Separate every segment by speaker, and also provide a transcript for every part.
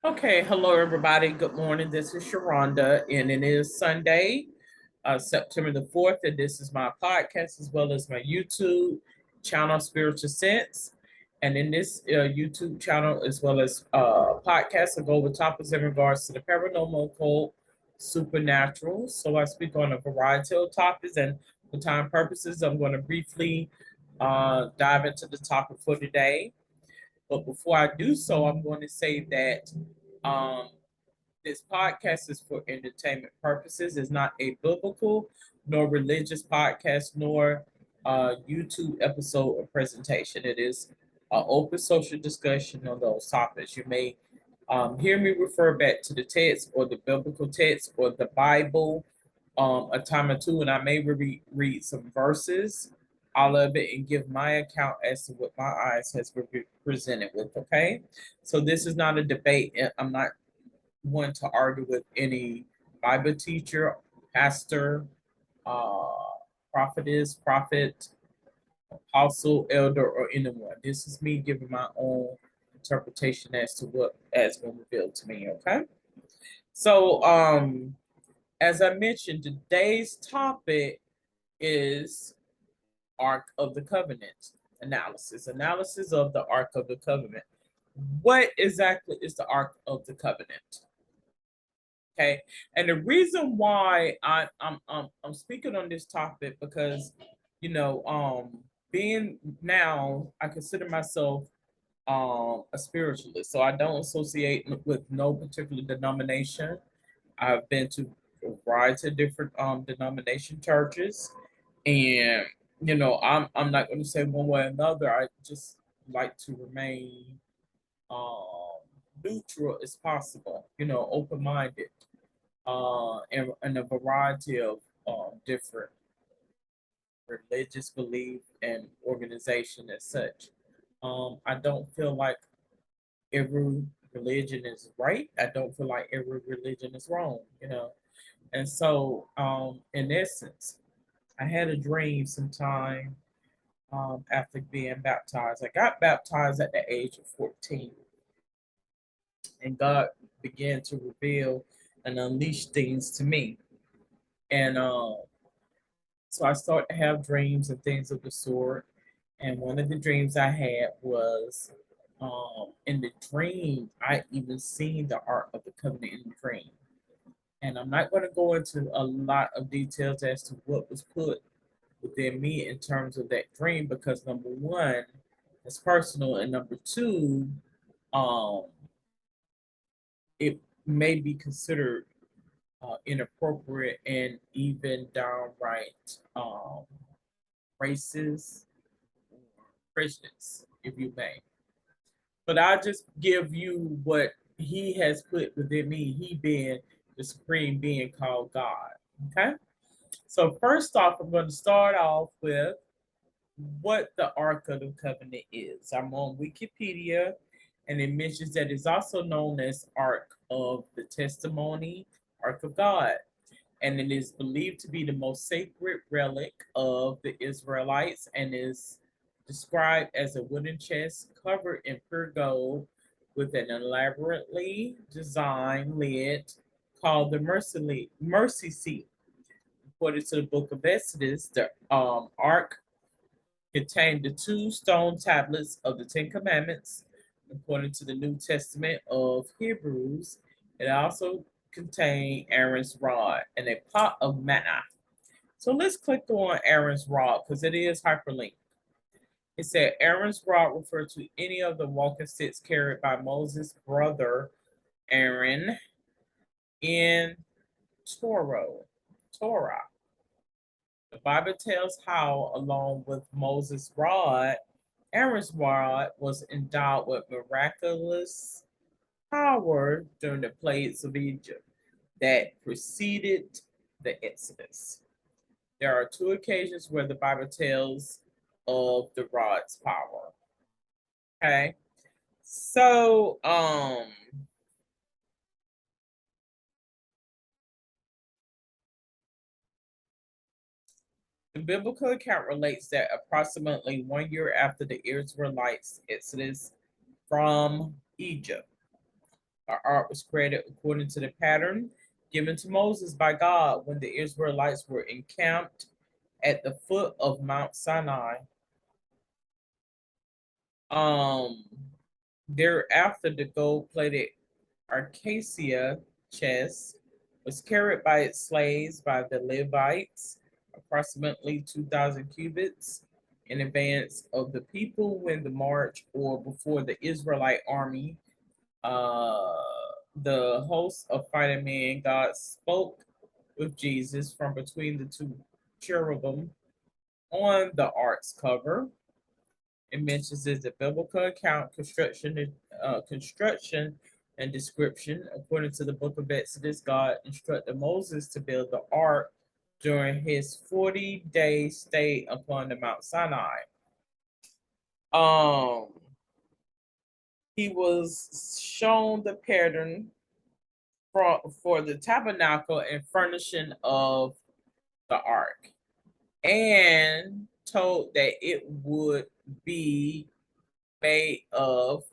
Speaker 1: Okay, hello everybody. Good morning. This is Sharonda, and it is Sunday, September the 4th, and this is my podcast as well as my YouTube channel, Spiritual Sense. And in this YouTube channel, as well as podcast, I go over topics in regards to the paranormal, occult, supernatural. So I speak on a variety of topics, and for time purposes, I'm going to briefly dive into the topic for today. But before I do so, I'm going to say that um, this podcast is for entertainment purposes. It's not a biblical nor religious podcast nor YouTube episode or presentation. It is an open social discussion on those topics. You may hear me refer back to the text or the biblical text or the Bible a time or two, and I may read some verses, all of it, and give my account as to what my eyes has been presented with. Okay, so this is not a debate. I'm not one to argue with any Bible teacher, pastor, uh, prophetess, prophet, apostle, elder, or anyone. This is me giving my own interpretation as to what has been revealed to me. Okay, so as I mentioned, today's topic is Ark of the Covenant analysis of the Ark of the Covenant. What exactly is the Ark of the Covenant? Okay, and the reason why I'm speaking on this topic because being now I consider myself a spiritualist, so I don't associate with no particular denomination. I've been to a variety of different denomination churches, and I'm not going to say one way or another. I just like to remain um neutral as possible, open minded, and a variety of different religious belief and organization as such. I don't feel like every religion is right. I don't feel like every religion is wrong. And so, in essence, I had a dream sometime after being baptized. I got baptized at the age of 14, and God began to reveal and unleash things to me. And so I started to have dreams and things of the sort. And one of the dreams I had was in the dream, I even seen the Ark of the Covenant in the dream. And I'm not going to go into a lot of details as to what was put within me in terms of that dream because number one, it's personal, and number two, um, it may be considered inappropriate and even downright racist or prejudice, if you may. But I'll just give you what he has put within me, he being the supreme being called God. Okay. So, first off, I'm going to start off with what the Ark of the Covenant is. I'm on Wikipedia, and it mentions that it's also known as Ark of the Testimony, Ark of God, and it is believed to be the most sacred relic of the Israelites and is described as a wooden chest covered in pure gold with an elaborately designed lid called the mercy seat. According to the book of Exodus, the ark contained the two stone tablets of the Ten Commandments. According to the New Testament of Hebrews, it also contained Aaron's rod and a pot of manna. So let's click on Aaron's rod because it is hyperlinked. It said Aaron's rod referred to any of the walking sticks carried by Moses' brother Aaron in Torah. The Bible tells how, along with Moses' rod, Aaron's rod was endowed with miraculous power during the plagues of Egypt that preceded the Exodus. There are two occasions where the Bible tells of the rod's power. Okay. So, the biblical account relates that approximately 1 year after the Israelites' exodus from Egypt, Our ark was created according to the pattern given to Moses by God when the Israelites were encamped at the foot of Mount Sinai. Um, Thereafter, the gold-plated acacia chest was carried by its slaves by the Levites, approximately 2,000 cubits in advance of the people when the march or before the Israelite army. Uh, the host of fighting men, God spoke with Jesus from between the two cherubim on the ark's cover. It mentions as a biblical account, construction and description. According to the book of Exodus, God instructed Moses to build the ark during his 40-day stay upon the Mount Sinai. Um, he was shown the pattern for the tabernacle and furnishing of the ark, and told that it would be made of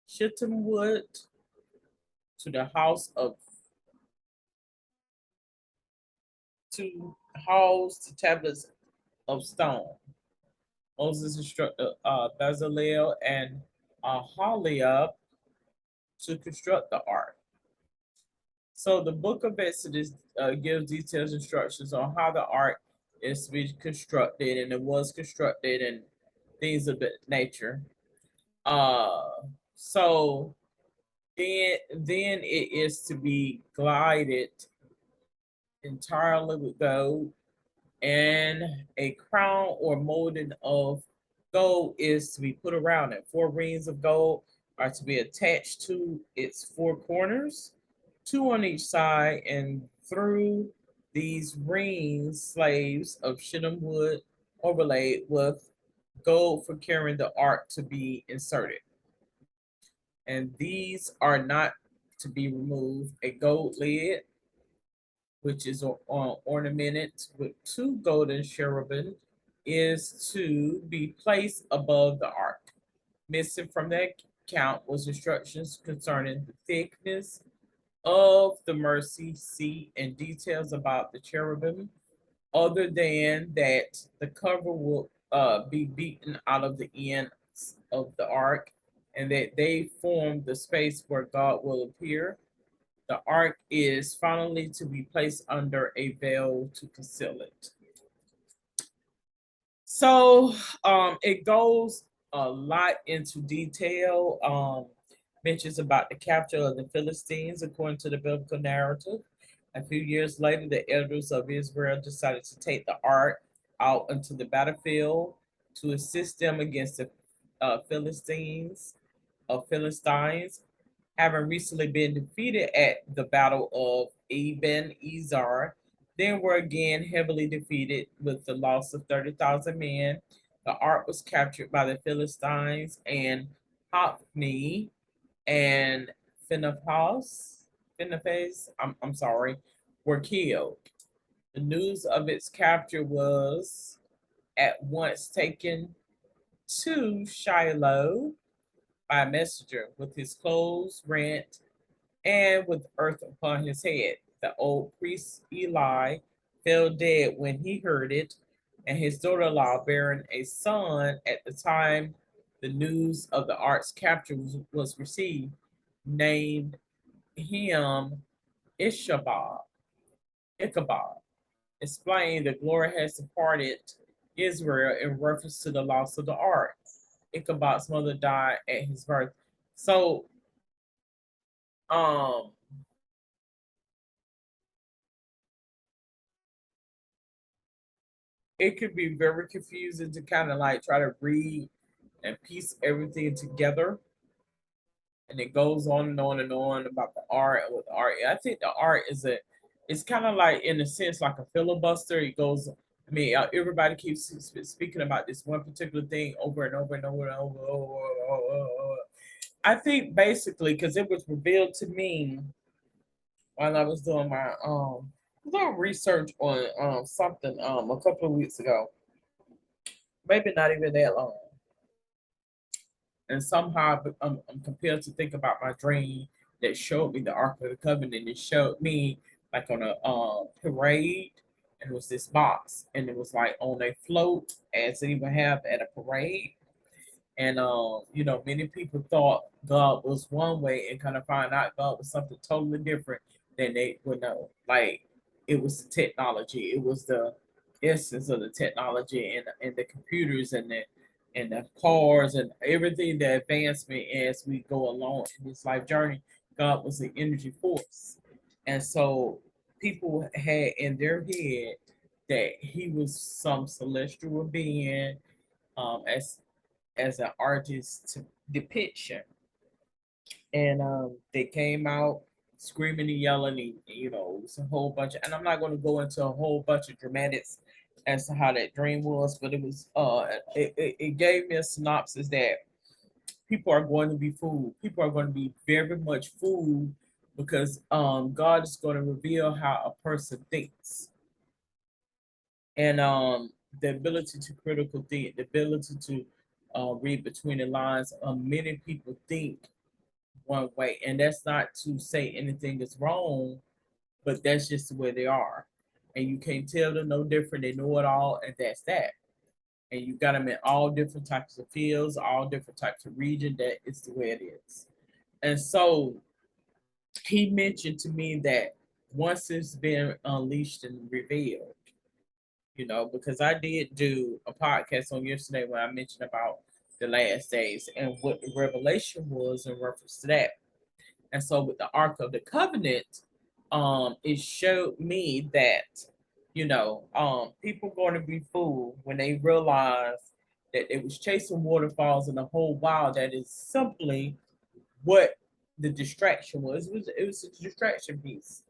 Speaker 1: shittim wood to the house of to house the tablets of stone. Moses instructed Bezalel and Aholiab to construct the ark. So the book of Exodus gives detailed instructions on how the ark is to be constructed, and it was constructed, and things of that nature. Uh, so then it is to be glided entirely with gold, and a crown or molding of gold is to be put around it. 4 rings of gold are to be attached to its 4 corners, 2 on each side, and through these rings, slaves of shittim wood overlaid with gold for carrying the ark to be inserted. And these are not to be removed. A gold lid, which is ornamented with 2 golden cherubim, is to be placed above the ark. Missing from that count was instructions concerning the thickness of the mercy seat and details about the cherubim, other than that the cover will be beaten out of the ends of the ark, and that they form the space where God will appear. The ark is finally to be placed under a veil to conceal it. So it goes a lot into detail. Mentions about the capture of the Philistines according to the biblical narrative. A few years later, the elders of Israel decided to take the ark out into the battlefield to assist them against the Philistines having recently been defeated at the Battle of Eben Ezer, then were again heavily defeated with the loss of 30,000 men. The ark was captured by the Philistines, and Hophni and Phinehas, I'm sorry, were killed. The news of its capture was at once taken to Shiloh by a messenger with his clothes rent and with earth upon his head. The old priest Eli fell dead when he heard it, and his daughter-in-law, bearing a son at the time the news of the ark's capture was received, named him Ichabod, explaining the glory has departed Israel in reference to the loss of the ark. Ichabod's mother died at his birth. So um it could be very confusing to kind of like try to read and piece everything together. And it goes on and on and on about the art with art. I think the art it's kind of like in a sense like a filibuster. It goes. I mean, everybody keeps speaking about this one particular thing over and over and over and over. I think basically because it was revealed to me while I was doing my little research on something a couple of weeks ago, maybe not even that long. And somehow I'm compelled to think about my dream that showed me the Ark of the Covenant. It showed me like on a parade, and it was this box, and it was like on a float, as they would have at a parade. And many people thought God was one way and kind of find out God was something totally different than they would know. Like it was the technology, it was the essence of the technology and the computers and the cars and everything, the advancement as we go along in this life journey. God was the energy force. And so people had in their head that he was some celestial being, as an artist depiction. And they came out screaming and yelling, and it was a whole bunch of, and I'm not going to go into a whole bunch of dramatics as to how that dream was, but it was it gave me a synopsis that people are going to be fooled. People are going to be very much fooled because God is going to reveal how a person thinks. And the ability to critical think, the ability to read between the lines. Many people think one way, and that's not to say anything is wrong, but that's just the way they are, and you can't tell them no different. They know it all, and that's that. And you got them in all different types of fields, all different types of region. That is the way it is. And so he mentioned to me that once it's been unleashed and revealed, because I did do a podcast on yesterday when I mentioned about the last days and what the revelation was in reference to that. And so with the Ark of the Covenant, it showed me that, people going to be fooled when they realize that it was chasing waterfalls and the whole while that is simply what the distraction was. It was a distraction piece.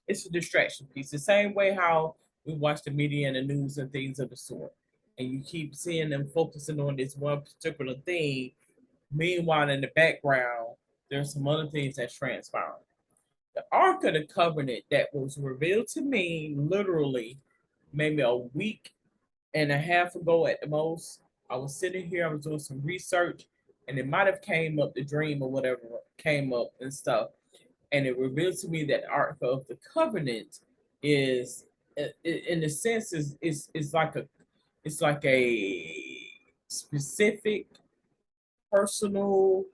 Speaker 1: It's a distraction piece. The same way how we watch the media and the news and things of the sort. And you keep seeing them focusing on this one particular thing. Meanwhile, in the background, there's some other things that's transpiring. The Ark of the Covenant that was revealed to me literally maybe a week and a half ago at the most. I was sitting here, I was doing some research, and it might have came up, the dream or whatever came up and stuff, and it revealed to me that the Ark of the Covenant is, in a sense, is like a specific personal.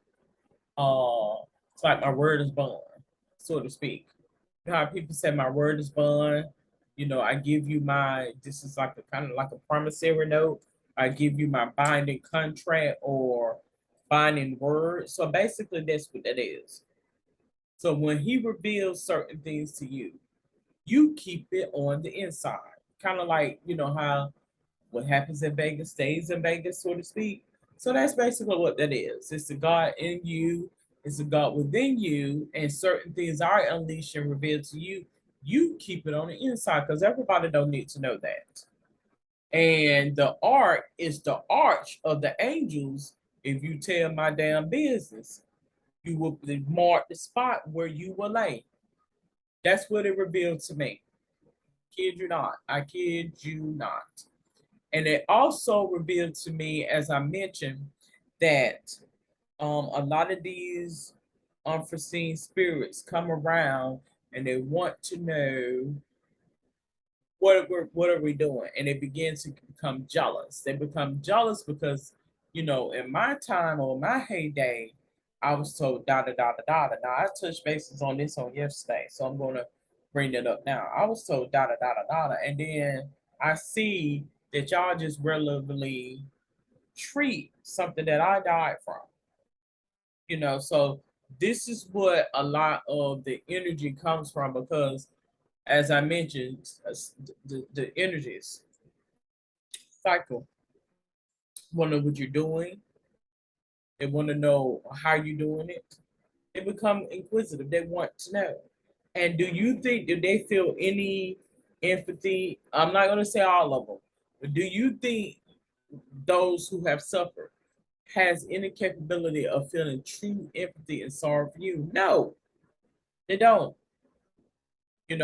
Speaker 1: It's like my word is bond, so to speak. You know how people say my word is bond. I give you my. This is like a kind of like a promissory note. I give you my binding contract or binding word. So basically, that's what that is. So when he reveals certain things to you, you keep it on the inside. Kind of like, how what happens in Vegas stays in Vegas, so to speak. So that's basically what that is. It's the God in you, it's the God within you, and certain things are unleashed and revealed to you. You keep it on the inside because everybody don't need to know that. And the ark is the arch of the angels. If you tell my damn business, you will mark the spot where you will lay. That's what it revealed to me. Kid you not. I kid you not. And it also revealed to me, as I mentioned, that a lot of these unforeseen spirits come around and they want to know what are we doing, and they begin to become jealous. They become jealous because in my time or my heyday, I was told da da da da da da. Now I touched bases on this on yesterday, so I'm gonna bring it up now. I was told da da da da da da, and then I see that y'all just relatively treat something that I died from. So this is what a lot of the energy comes from because, as I mentioned, the energies cycle. Want to know what you're doing. They want to know how you're doing it. They become inquisitive. They want to know. And do you think, do they feel any empathy? I'm not going to say all of them, but do you think those who have suffered has any capability of feeling true empathy and sorrow for you? No, they don't. And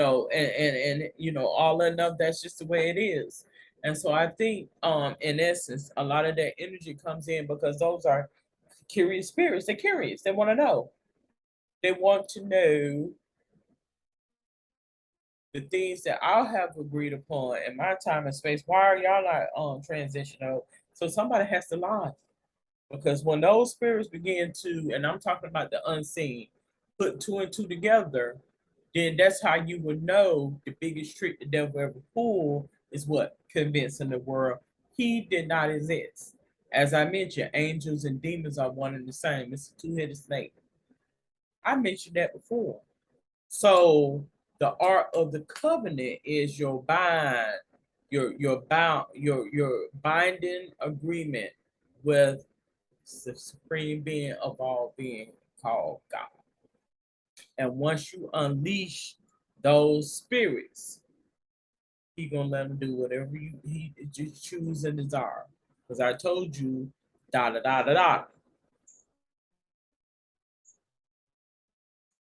Speaker 1: all enough, that's just the way it is. And so I think in essence a lot of that energy comes in because those are curious spirits. They're curious, they want to know. They want to know the things that I have agreed upon in my time and space. Why are y'all not transitional? So somebody has to lie. Because when those spirits begin to, and I'm talking about the unseen, put two and two together, then that's how you would know the biggest trick the devil ever pulled is what? Convincing the world he did not exist. As I mentioned, angels and demons are one and the same. It's a two-headed snake. I mentioned that before. So the art of the covenant is your bind, your binding agreement with the supreme being of all being called God. And once you unleash those spirits, he gonna let them do whatever he just choose and desire. Because I told you, da da da da da.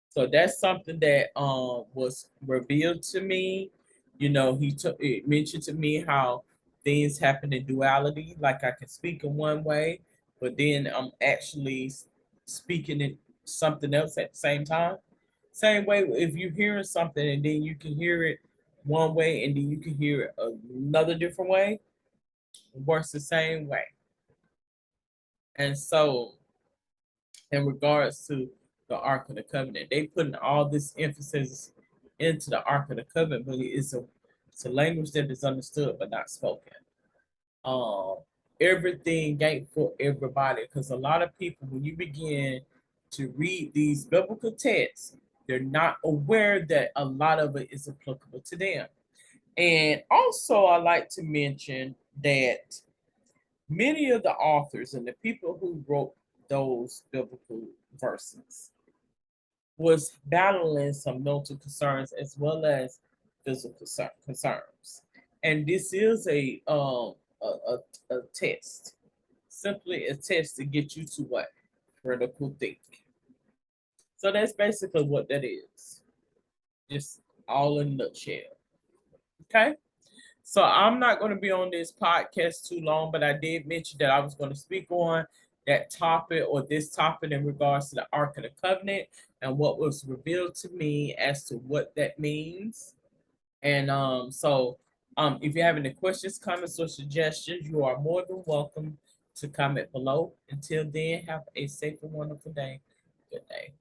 Speaker 1: So that's something that was revealed to me. You know, he took it mentioned to me how things happen in duality. Like I can speak in one way, but then I'm actually speaking in something else at the same time. Same way if you're hearing something and then you can hear it one way and then you can hear it another different way, it works the same way. And so in regards to the Ark of the Covenant. They putting all this emphasis into the Ark of the Covenant, but it's a language that is understood but not spoken. Um, Everything ain't for everybody because a lot of people, when you begin to read these biblical texts, they're not aware that a lot of it is applicable to them. And also, I like to mention that many of the authors and the people who wrote those biblical verses was battling some mental concerns as well as physical concerns. And this is a test, simply a test to get you to what? Critical thinking. So that's basically what that is. Just all in a nutshell. Okay. So I'm not going to be on this podcast too long, but I did mention that I was going to speak on that topic or this topic in regards to the Ark of the Covenant and what was revealed to me as to what that means. And if you have any questions, comments, or suggestions, you are more than welcome to comment below. Until then, have a safe and wonderful day. Good day.